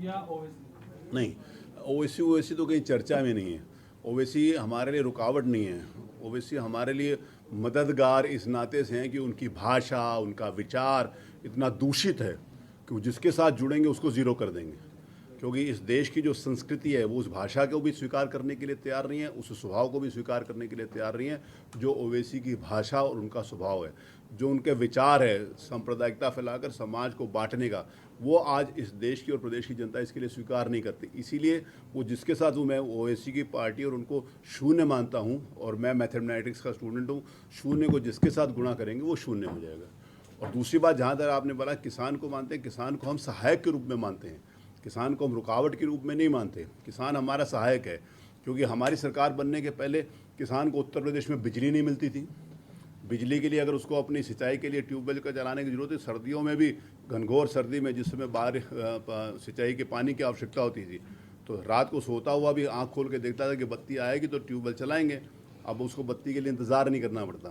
या ओवैसी? नहीं, ओवैसी ओवैसी तो कहीं चर्चा में नहीं है। ओवैसी हमारे लिए रुकावट नहीं है। ओवैसी हमारे लिए मददगार इस नाते से हैं कि उनकी भाषा, उनका विचार इतना दूषित है कि वो जिसके साथ जुड़ेंगे उसको ज़ीरो कर देंगे। क्योंकि इस देश की जो संस्कृति है वो उस भाषा को भी स्वीकार करने के लिए तैयार नहीं है, उस स्वभाव को भी स्वीकार करने के लिए तैयार नहीं है जो ओवैसी की भाषा और उनका स्वभाव है। जो उनके विचार है सांप्रदायिकता फैलाकर समाज को बांटने का, वो आज इस देश की और प्रदेश की जनता इसके लिए स्वीकार नहीं करती। इसीलिए वो जिसके साथ हूँ, मैं ओवैसी की पार्टी और उनको शून्य मानता हूँ। और मैं मैथमेटिक्स का स्टूडेंट हूँ, शून्य को जिसके साथ गुणा करेंगे वो शून्य हो जाएगा। और दूसरी बात, जहाँ तक आपने बोला किसान को मानते हैं, किसान को हम सहायक के रूप में मानते हैं, किसान को हम रुकावट के रूप में नहीं मानते। किसान हमारा सहायक है, क्योंकि हमारी सरकार बनने के पहले किसान को उत्तर प्रदेश में बिजली नहीं मिलती थी। बिजली के लिए अगर उसको अपनी सिंचाई के लिए ट्यूबवेल का चलाने की ज़रूरत है, सर्दियों में भी घनघोर सर्दी में जिस समय बारिश सिंचाई के पानी की आवश्यकता होती थी, तो रात को सोता हुआ भी आँख खोल के देखता था कि बत्ती आएगी तो ट्यूबवेल चलाएंगे। अब उसको बत्ती के लिए इंतज़ार नहीं करना पड़ता।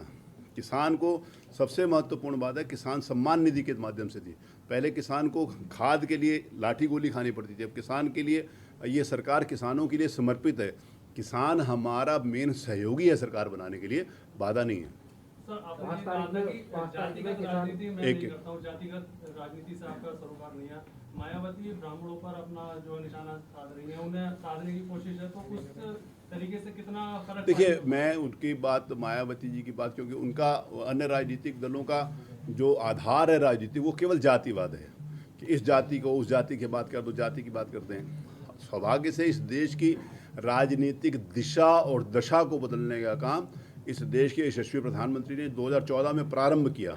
किसान को सबसे महत्वपूर्ण बात है, किसान सम्मान निधि के माध्यम से थी। पहले किसान को खाद के लिए लाठी गोली खानी पड़ती थी, अब किसान के लिए ये सरकार किसानों के लिए समर्पित है। किसान हमारा मेन सहयोगी है सरकार बनाने के लिए, बाधा नहीं है। सर, आपने ये कहा था कि जातिगत राजनीति मैं नहीं करता हूँ, जातिगत राजनीति से आपका सरोकार नहीं है। मायावती ब्राह्मणों पर अपना जो निशाना साध रही है, उन्हें साधने की कोशिश है, तो उस तरीके से कितना फर्क? देखिए, मैं उनकी बात, मायावती जी की बात, क्योंकि उनका अन्य राजनीतिक दलों का जो आधार है राजनीति, वो केवल जातिवाद है कि इस जाति को उस जाति की बात कर दो, जाति की बात करते हैं। सौभाग्य से इस देश की राजनीतिक दिशा और दशा को बदलने का काम इस देश के यशस्वी प्रधानमंत्री ने 2014 में प्रारंभ किया।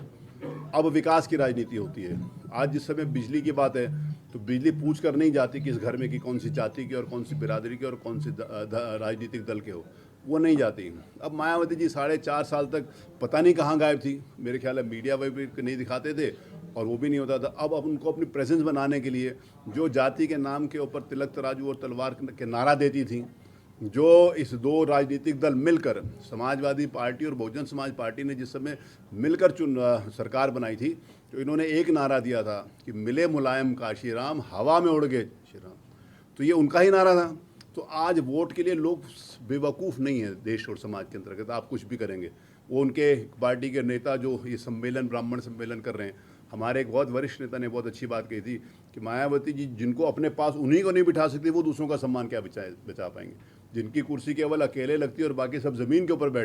अब विकास की राजनीति होती है। आज जिस समय बिजली की बात है, तो बिजली पूछ कर नहीं जाती कि इस घर में कि कौन सी जाति की और कौन सी बिरादरी की और कौन सी राजनीतिक दल के हो, वो नहीं जाती। अब मायावती जी 4.5 साल तक पता नहीं कहाँ गायब थी। मेरे ख्याल है मीडिया में भी नहीं दिखाते थे और वो भी नहीं होता था। अब उनको अपनी प्रेजेंस बनाने के लिए जो जाति के नाम के ऊपर तिलक तराजू और तलवार के नारा देती थी, जो इस दो राजनीतिक दल मिलकर, समाजवादी पार्टी और बहुजन समाज पार्टी ने जिस समय मिलकर सरकार बनाई थी, तो इन्होंने एक नारा दिया था कि मिले मुलायम काशी राम, हवा में उड़ गए श्री राम। तो ये उनका ही नारा था। तो आज वोट के लिए लोग बेवकूफ़ नहीं है देश और समाज के अंतर्गत, आप कुछ भी करेंगे। वो उनके पार्टी के नेता जो ये सम्मेलन, ब्राह्मण सम्मेलन कर रहे हैं, हमारे एक बहुत वरिष्ठ नेता ने बहुत अच्छी बात कही थी कि मायावती जी जिनको अपने पास उन्हीं को नहीं बिठा सकती, वो दूसरों का सम्मान क्या बचा पाएंगे। जिनकी कुर्सी केवल अकेले लगती है और बाकी सब ज़मीन के ऊपर बैठ